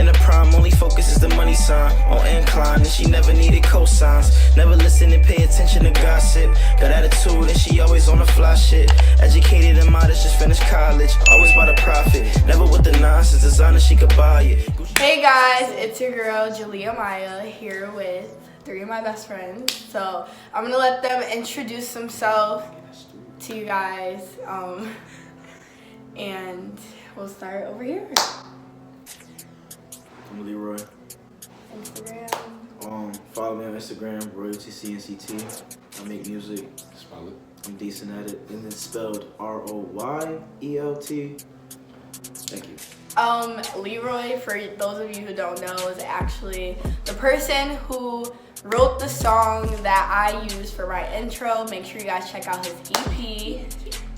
In the prime, only focus is the money sign. On incline, and she never needed cosigns. Never listen and pay attention to gossip. Got attitude and she always on the fly shit. Educated and modest, just finished college. Always by the profit, never with the nonsense. Designer, she could buy it. Hey guys, it's your girl Jalea Maya here with 3 of my best friends. So I'm gonna let them introduce themselves to you guys, and we'll start over here. I'm Leroy. Instagram. Follow me on Instagram, RoyaltyCNCT. I make music. Spell it. I'm decent at it. And it's spelled ROYELT. Thank you. Leroy, for those of you who don't know, is actually the person who wrote the song that I use for my intro. Make sure you guys check out his EP.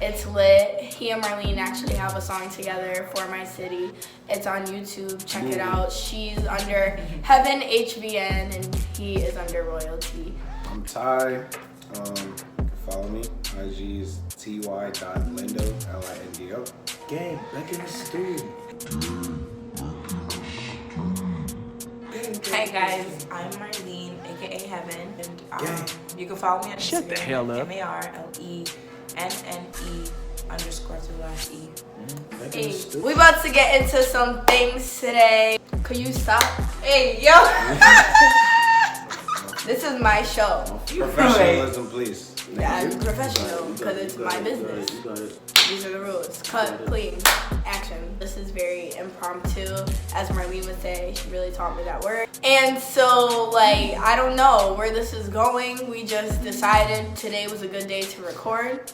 It's lit. He and Marlene actually have a song together, For My City. It's on YouTube. Check it out. She's under Heaven HVN and he is under Royalty. I'm Ty. You can follow me. IG is ty.lindo, Lindo. Gang, back in the studio. Hi guys, I'm Marlene, aka Heaven, and you can follow me on Instagram. Shut the hell up. MARLENNE_2E. Hey, we about to get into some things today. Could you stop? Hey, yo! This is my show. Professionalism, please. Yeah, I'm professional because it's my business. You got it. These are the rules. Cut, clean, action. This is very impromptu, as Marlene would say. She really taught me that word. And so, like, I don't know where this is going. We just decided today was a good day to record.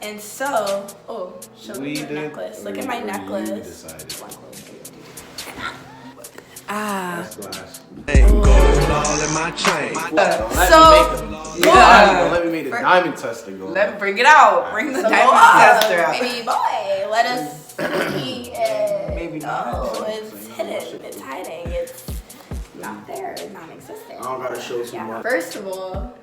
And so, oh, show me my necklace. Look at my necklace. That's glass. Gold all in my chain. Don't let me make the diamond tester go. Let me bring it out. Bring the diamond tester out. Baby boy, let us see it. Maybe not. No, it's hidden. It's hiding. It's not there. It's non-existent. I don't gotta show too much. First of all,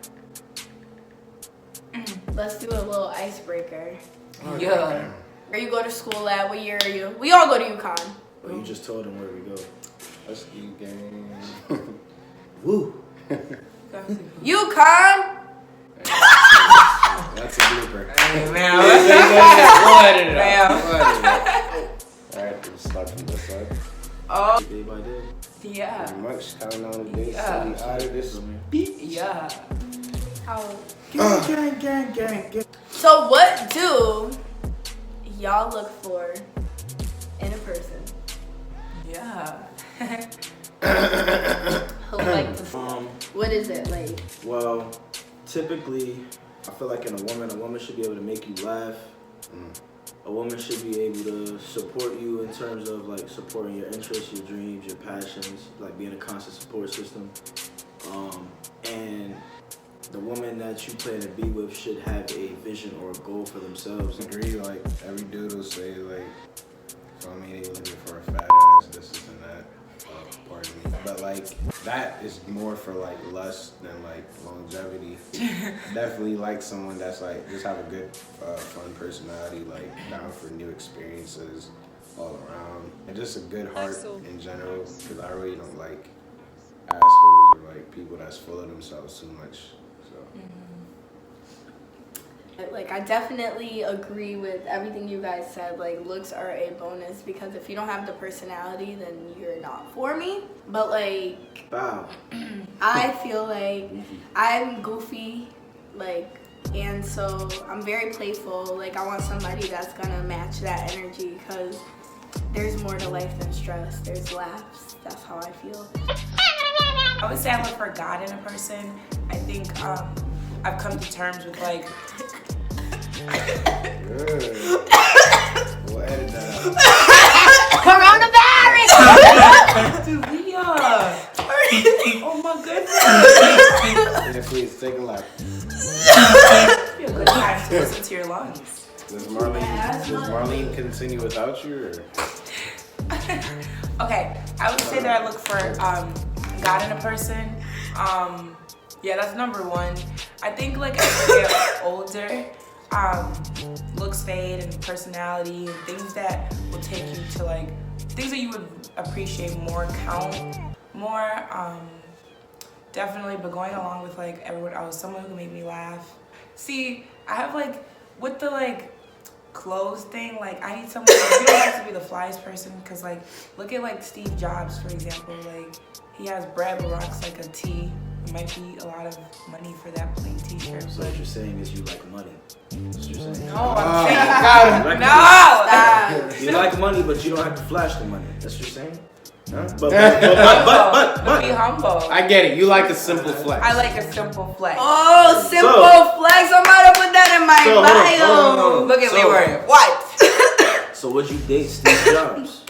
let's do a little icebreaker. Yeah. Where you go to school at? What year are you? We all go to UConn. Well, you just told him where we go. Let's eat game. Woo. UConn. That's a blooper. Hey, man. Alright, let's start from this side. Oh, Day by day. yeah. Pretty much counting on the days. Yeah. So we out of this. Yeah. How? Gang. So what do y'all look for in a person? Yeah. Who like to what is it like? Well, typically, I feel like in a woman should be able to make you laugh. A woman should be able to support you in terms of like supporting your interests, your dreams, your passions, like being a constant support system. And the woman that you plan to be with should have a vision or a goal for themselves. Agree, like every dude will say like, so I mean, they looking for a fat ass, this and that. Pardon me. But like that is more for like lust than like longevity. Definitely like someone that's like just have a good fun personality, like down for new experiences all around, and just a good heart in general, because I really don't like assholes or like people that's full of themselves too much. So Like, I definitely agree with everything you guys said. Like, looks are a bonus because if you don't have the personality, then you're not for me. But, like, Bow. I feel like I'm goofy, like, and so I'm very playful. Like, I want somebody that's gonna match that energy because there's more to life than stress. There's laughs. That's how I feel. I would say I look for God in a person. I think I've come to terms with like. good. We'll edit that out. Coronavirus! Dude, we oh my goodness. Yeah, please take a lap. Be a good time to listen to your lungs. Does Marlene continue without you, or? Okay, I would say that I look for God in a person. Yeah, that's number one. I think like as you get older, looks fade and personality and things that will take you to like things that you would appreciate more count more. Definitely, but going along with like everyone else, someone who can make me laugh. See, I have like with the like clothes thing, like I need someone. You don't have to be the flyest person, cause like look at like Steve Jobs for example. Like he has bread but rocks like a tee. It might be a lot of money for that plain T-shirt. So what you're saying is you like money. That's what you're saying. No, I'm saying Like no. You like money, but you don't have to flash the money. That's what you're saying. Huh? But Be humble. I get it. You like a simple flex. I like a simple flex. Oh, simple flex. I'm about to put that in my bio. Hold on. Look at Leroy. What? So would you date Steve Jobs?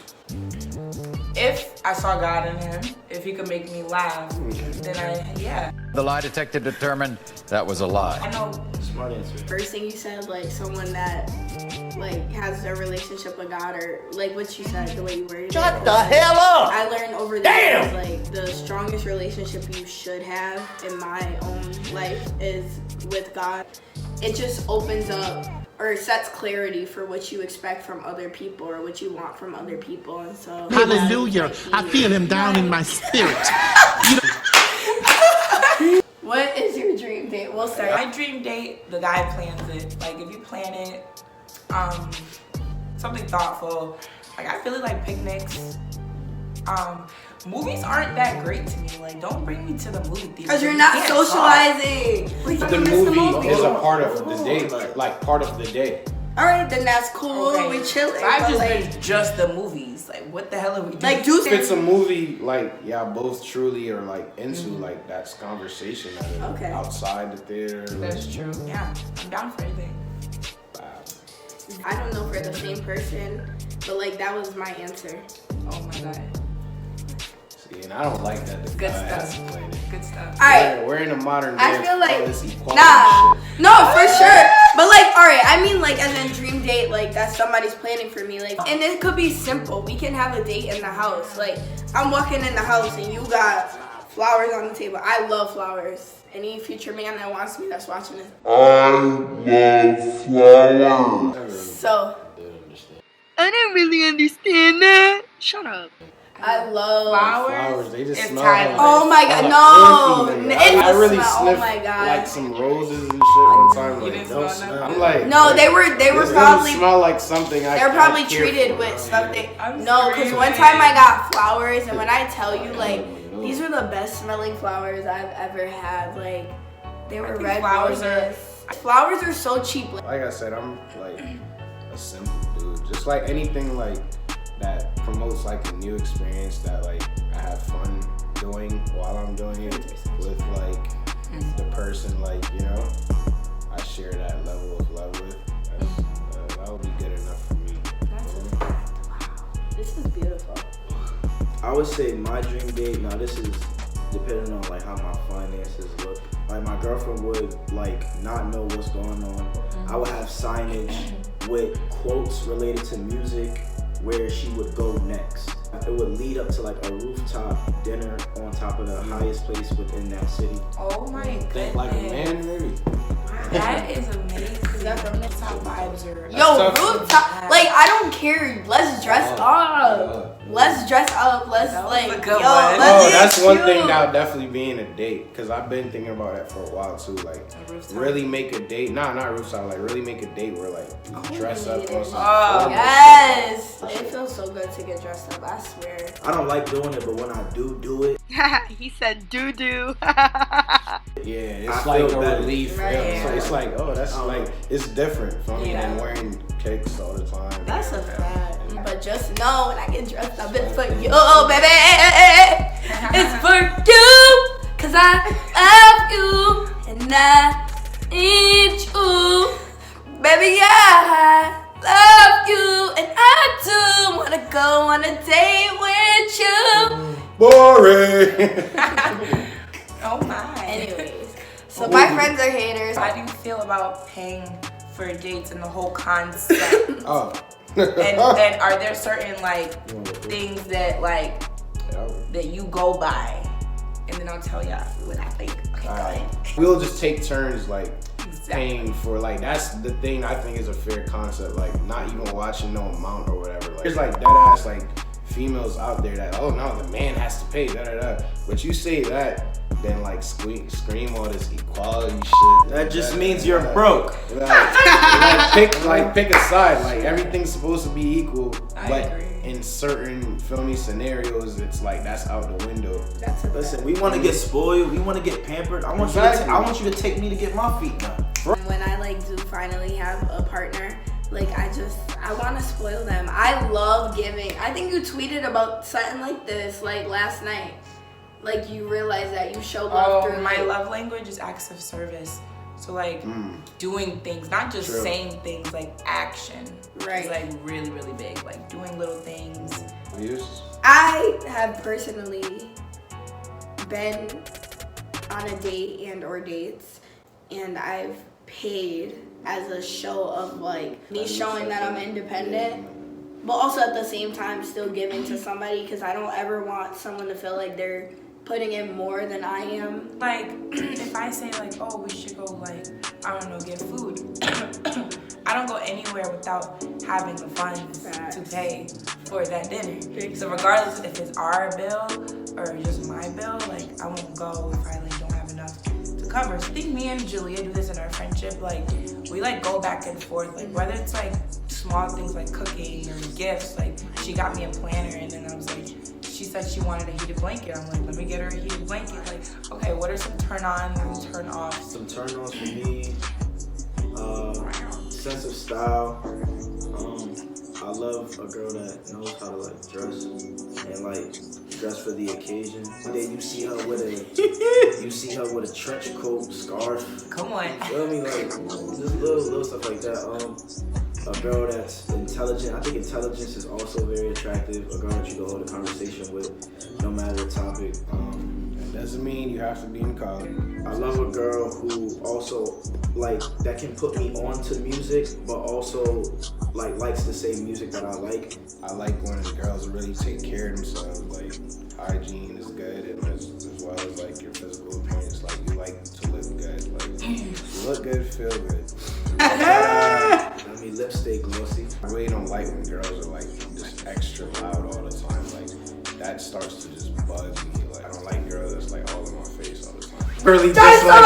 If I saw God in him, if he could make me laugh, then yeah. The lie detector determined that was a lie. I know. Smart answer. First thing you said, like someone that like has a relationship with God, or like what you said, the way you worded it. Shut the hell up! I learned over the years, like the strongest relationship you should have in my own life is with God. It just opens up or sets clarity for what you expect from other people or what you want from other people, and so hallelujah, I feel him down in my spirit. What is your dream date? We'll start. My dream date, the guy plans it. Like if you plan it, something thoughtful. Like I really like picnics. Movies aren't that great to me. Like don't bring me to the movie theater. Because you're not socializing. The movie is a part of the day, like part of the day. All right, then that's cool. Okay. We chilling. I've but, just like, been just the movies. Like what the hell are we doing? like do If it's a movie like y'all both truly are like into, like that's conversation that is Okay. outside the theater. That's like, true. Yeah, I'm down for anything. I don't know if we're the same person, but like that was my answer. Oh my god. See, and I don't like that. The Good guy has stuff. to play it. Good stuff. All right. We're in a modern day. I feel of like all this equality nah, shit. no, for sure. But like, all right, I mean like as in dream date, like that somebody's planning for me, like, and it could be simple. We can have a date in the house. Like I'm walking in the house and you got flowers on the table. I love flowers. Any future man that wants me that's watching this. I love flowers. So I didn't really understand that. Shut up. I love Flowers, they just It's smell timeless. Oh my god, like no! earthy, man. It's I really the smell. sniffed Oh my god. like some roses and shit one time. You Like, didn't don't smell smell. I'm like, No, they were this probably doesn't smell like something I they're probably care treated for. with stuff they I'm no, because one screaming. time I got flowers, and when I tell you like these were the best smelling flowers I've ever had. Like they were think red flowers roses. Flowers are so cheap. Like I said, I'm like a simple dude. Just like anything like that promotes like a new experience that like I have fun doing while I'm doing it with like the person, like, you know, I share that level of love with. That would be good enough for me. This is beautiful. I would say my dream date. Now this is depending on like how my finances look. Like my girlfriend would like not know what's going on. I would have signage with quotes related to music where she would go next. It would lead up to like a rooftop dinner on top of the highest place within that city. Oh my goodness. Think like a man, maybe. That is amazing. Is that from That's how vibes are. Yo, tough. rooftop. Like I don't care. Let's dress up. Let's dress up. Let's That was like a yo. good one. Let's Oh, get that's one cute. thing that would definitely be in a date. Cause I've been thinking about that for a while too. Like rooftop. really make a date. Nah, not rooftop. Like really make a date where like you dress up on some. Oh. formal Yes. It feels so good to get dressed up. I swear. I don't like doing it, but when I do it, He said doo doo. Yeah, it's I like feel a better. relief. Right. Yeah. So it's like, oh, that's I don't like, know. it's different from me Yeah. than wearing kicks all the time. That's a fact. But just know when I get dressed up, it's for you, baby. It's for you. Cause I love you and I need you. Baby, yeah, I love you and I do wanna go on a date with you. Boring. Oh my. Anyways, so my friends are haters. How do you feel about paying for dates and the whole concept? Oh. and are there certain like things that like Yeah. that you go by? And then I'll tell y'all what I think. Okay, go ahead. We'll just take turns like Exactly. paying for like that's the thing I think is a fair concept, like not even watching no amount or whatever. Like there's like dead ass like females out there that, oh no, the man has to pay, da da da. But you say that, then like scream all this equality shit. That just means you're broke. Pick a side. Like everything's supposed to be equal, but agree. in certain filmy scenarios, it's like that's out the window. Listen, we want to get spoiled. We want to get pampered. I want you to take me to get my feet done. When I like do finally have a partner, like I want to spoil them. I love giving. I think you tweeted about something like this like last night. Like you realize that you show love through my love language is acts of service. So like doing things, not just saying things, like action. Right. It's like really, really big. Like doing little things. I have personally been on a date and or dates, and I've paid as a show of like me showing that I'm independent, but also at the same time still giving to somebody, because I don't ever want someone to feel like they're putting in more than I am. Like if I say like, oh, we should go like, I don't know, get food. I don't go anywhere without having the funds to pay for that dinner. So regardless if it's our bill or just my bill, like I won't go if I like don't have enough to cover. So I think me and Julia do this in our friendship. Like we like go back and forth. Like whether it's like small things like cooking or gifts. Like she got me a planner, and then I was like, she said she wanted a heated blanket. I'm like, let me get her a heated blanket. Like, okay, what are some turn-ons and turn-offs? Some turn-ons for me. Sense of style. I love a girl that knows how to like dress and like dress for the occasion. And then you see her with a trench coat, scarf. Come on. You know what I mean? Like just little stuff like that. A girl that's intelligent. I think intelligence is also very attractive. A girl that you can hold a conversation with, no matter the topic. That doesn't mean you have to be in college. I love a girl who also like that can put me on to music, but also like likes the same music that I like. I like when the girls really take care of themselves. Like hygiene is good, and as well as like your physical appearance. Like you like to look good. Like you look good, feel good. I mean, lipstick glossy. I really don't like when girls are like just extra loud all the time. Like that starts to just bug me. Like I don't like girls that's like all in my face all the time. Really just like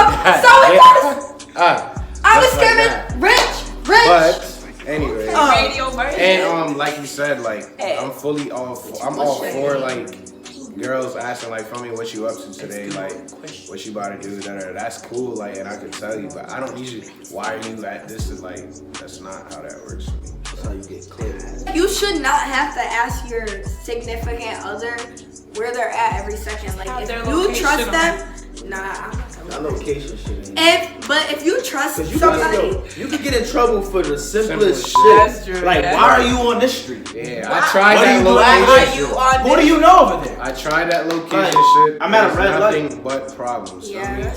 that. I was screaming, rich. But anyway, Radio version. and like you said, like I'm all for like girls asking like, "Tell me what you up to today? Like, what you about to do?" That's cool. Like, and I can tell you, but I don't need you. Why are you at this? Is like, that's not how that works for me. That's how you get clear. You should not have to ask your significant other where they're at every second. Like if you trust them, that location shit. If you trust somebody, you could get in trouble for the simplest shit. Like, why are you on this street? Yeah, I tried that location. Who do you know over there? I tried that location shit. I'm at a red light. Nothing but problems. Yeah,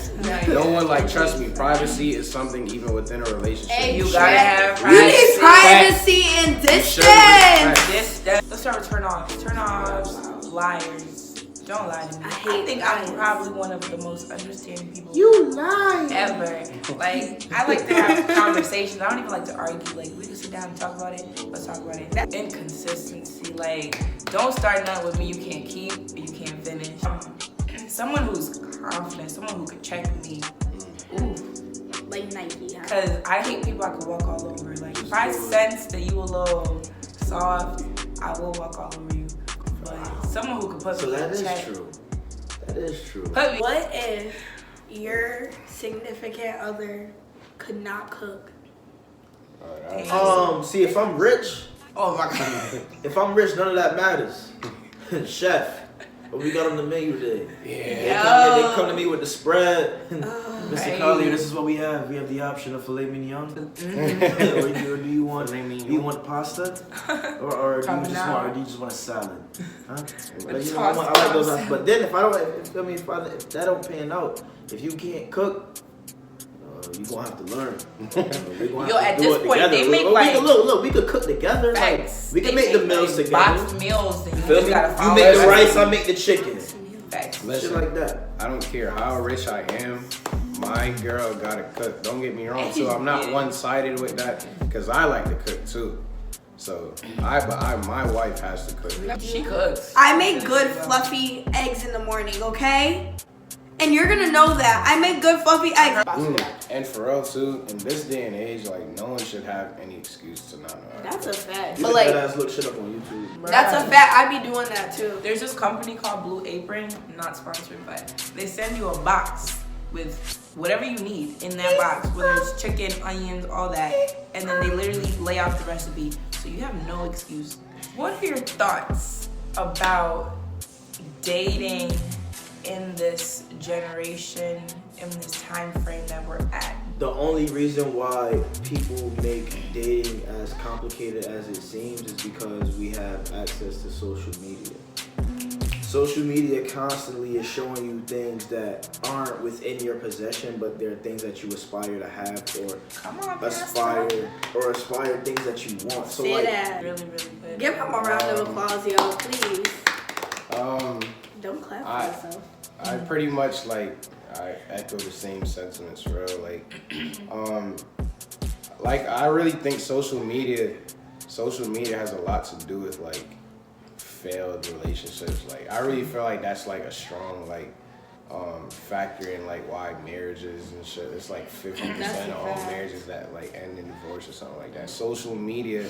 no one like trust me. Privacy is something even within a relationship. You gotta have privacy. You need privacy and distance. Let's start with turn-offs. Turn-offs, liars. Don't lie to me. I think I'm probably one of the most understanding people ever. Like, I like to have conversations. I don't even like to argue. Like, we can sit down and talk about it. Let's talk about it. That inconsistency. Like, don't start nothing with me you can't keep or you can't finish. Someone who's confident, someone who could check me. Ooh. Like Nike, huh? Because I hate people I could walk all over. Like, if I sense that you a little soft, I will walk all over you. But someone who could put me in check. That is true. What if your significant other could not cook? See, if I'm rich, oh my god. If I'm rich, none of that matters. Chef, what we got on the menu today? Yeah. They come to me with the spread. Mr. Collier, this is what we have. We have the option of filet mignon. or do you want pasta? Or do you just want a salad? Huh? But you know, I like those. But then if that don't pan out, if you can't cook, you're gonna have to learn. We're gonna have at to do this it point, together. they make like look, we could cook together. Like, we can make the meals together. Boxed meals. And Feel me? You make the rice, I make the chicken. Facts. Shit like that. I don't care how rich I am. My girl gotta cook. Don't get me wrong. So I'm not one-sided with that because I like to cook too. So my wife has to cook. She cooks. I make good fluffy eggs in the morning, okay? And you're gonna know that. I make good fluffy eggs. And for real too, in this day and age, like no one should have any excuse to not know. That's a fact. You But can like, deadass look shit up on YouTube. that's a fact. I be doing that too. There's this company called Blue Apron, not sponsored, but they send you a box with whatever you need in that box, whether it's chicken, onions, all that, and then they literally lay out the recipe, so you have no excuse. What are your thoughts about dating in this generation, in this time frame that we're at? The only reason why people make dating as complicated as it seems is because we have access to social media. Social media constantly is showing you things that aren't within your possession, but they're things that you aspire to have or Come on, aspire things that you want. So Say like, that. Really, really good. Give him a round of applause, y'all, please. Don't clap for I- yourself. I pretty much I echo the same sentiments, for real. I really think social media has a lot to do with failed relationships. I really feel like that's a strong factor in why marriages and shit. It's 50% of all marriages that end in divorce or something like that. Social media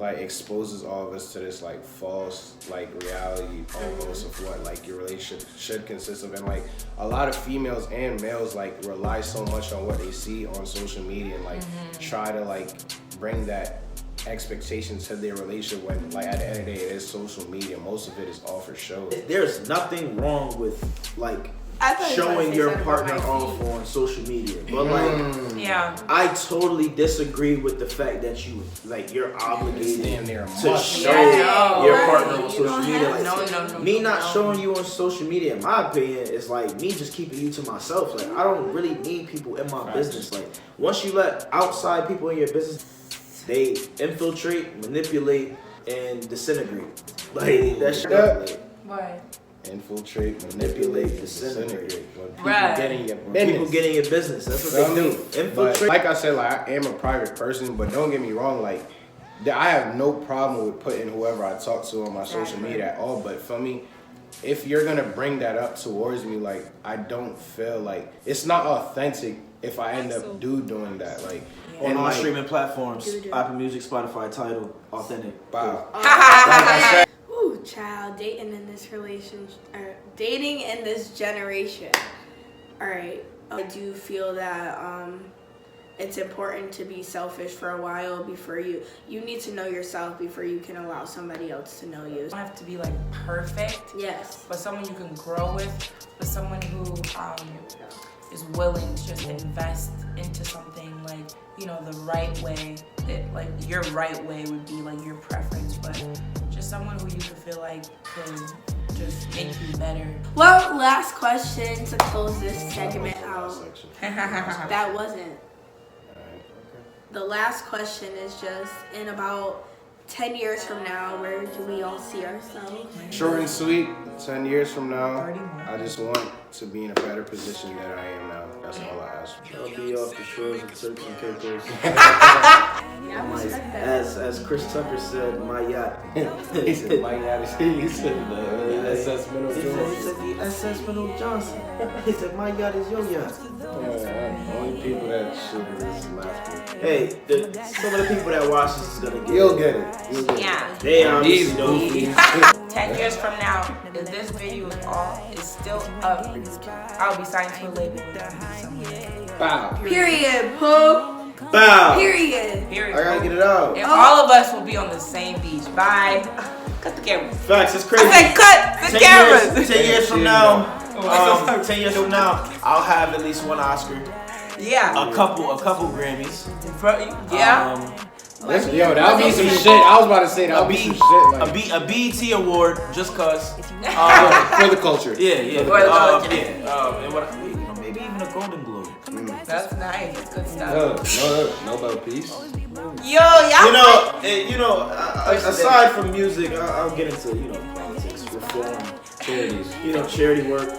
exposes all of us to this false reality almost of what your relationship should consist of, and a lot of females and males rely so much on what they see on social media and try to bring that expectations to their relationship when at the end of the day it is social media. Most of it is all for show. there's nothing wrong with I thought you were showing gonna say your something partner about my off feet. on social media, but Yeah. I totally disagree with the fact that you're obligated Damn near a to must. show Yeah. your Right. partner on You social don't media. have No. Me not showing you on social media, in my opinion, is me just keeping you to myself. I don't really need people in my business. Once you let outside people in your business, they infiltrate, manipulate, and disintegrate. That shit. What? Infiltrate, manipulate, disintegrate. When people Right. get in your People business. get in your business. That's what Feel they me? do. But Infiltrate. like I said, I am a private person, but don't get me wrong, I have no problem with putting whoever I talk to on my social media at all. But for me, if you're gonna bring that up towards me, I don't feel it's not authentic if I end up doing that. On all and streaming platforms, Apple Music, Spotify, Tidal, authentic. wow. Ooh, child, dating in this generation. All right. I do feel that it's important to be selfish for a while before you need to know yourself before you can allow somebody else to know you. You don't have to be perfect, Yes. but someone you can grow with, but someone who is willing to just invest into something the right way. That your right way would be your preference, but just someone who you could feel could just make you better. Well, last question to close this segment out. That wasn't. The last question is just in about 10 years from now, where do we all see ourselves? Short and sweet, 10 years from now, I just want to be in a better position than I am now. That's all I ask for. I'll be off the shores of Turks and Caicos. Yeah, I respect that. As Chris Tucker said, my yacht. He said, my yacht is he said the SS Minnow He Jones. said the SS Minnow Johnson. He said my yacht is your yacht. Only people that shoot this laughter. Hey, some of the people that watch this is gonna get You'll get it. You'll get Yeah. it. They obviously don't. 10 years from now, if this video is still up, I'll be signed to a label with somewhere. Wow. Period, Poop. Bow. Period. I gotta get it out. And all of us will be on the same beach. Bye. Cut the camera. Facts, it's I crazy. said cut the cameras. 10 years from now, 10 years from now, I'll have at least one Oscar, Yeah. a couple Grammys. Yeah. Yo, that'll be some shit. I was about to say that'll be some shit. A BET award, just cause. For the culture. Yeah. For the culture. And maybe even a Golden Globe. That's nice. That's good stuff. No Nobel Peace. Yo, y'all. Aside from music, I'll get into politics, reform, charities. You know, charity work.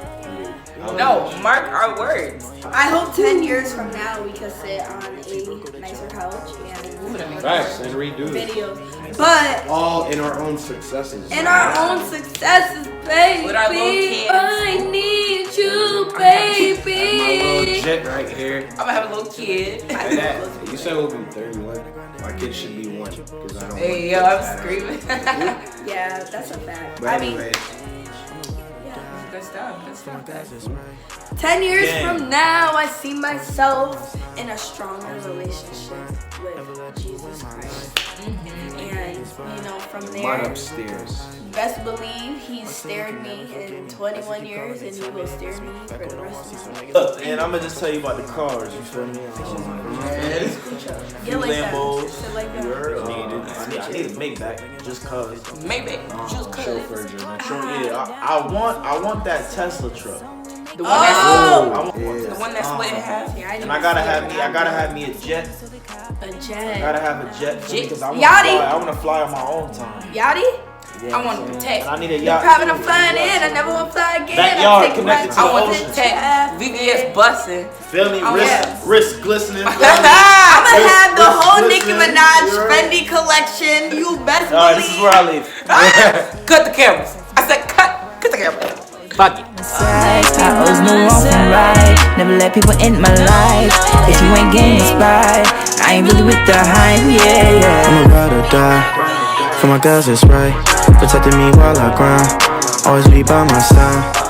No, mark our words. I hope 10 years from now we can sit on a nicer couch and Facts and redo it. videos. But All in our own successes. in our own successes, baby. With our little kids. I need you, My little baby. jet right here. I'm gonna have a little kid. And that, you said we'll be 31. My kid should be 1 because I don't. Hey, yo, I'm screaming. Yeah, that's a fact. But I mean, anyway, Good stuff. Good stuff. 10 years Gang. from now, I see myself in a stronger relationship with Jesus Christ. And, you know, from mine there, upstairs. best believe he's stared me in 21 years and he will stare me for the rest of my life. Look, and I'm gonna just tell you about the cars. You feel me? Get like that. Lambos. Sit like You heard? that. I need a Maybach just cause. Maybe. Just cause. Chauffeur journey. Sure, yeah, I want that Tesla truck. The one that's I want the one that's split in half. Yeah, I need and I gotta have me a jet. a I jet. gotta have a jet because I Yachty. wanna fly on my own time. Yachty? Yeah, I want to protect. And I need a You're yacht. probably too. not flying in. I never want to fly again. Backyard I'm taking my connected to I the want ocean. to protect. VVS busting. Feel me? Oh, Wrist, yeah. wrist glistening. I'm gonna have the Wrist whole Nicki glistening. Minaj You heard? Fendi collection. You best Alright, this is believe. where I leave. Cut the cameras. I said cut the camera. Fuck it. I always knew wrong from right. Never let people in my life. If you ain't getting inspired, I ain't really with the hype. Yeah. I'ma ride or die. For my guys, it's right. Protecting me while I grind. Always be by my side.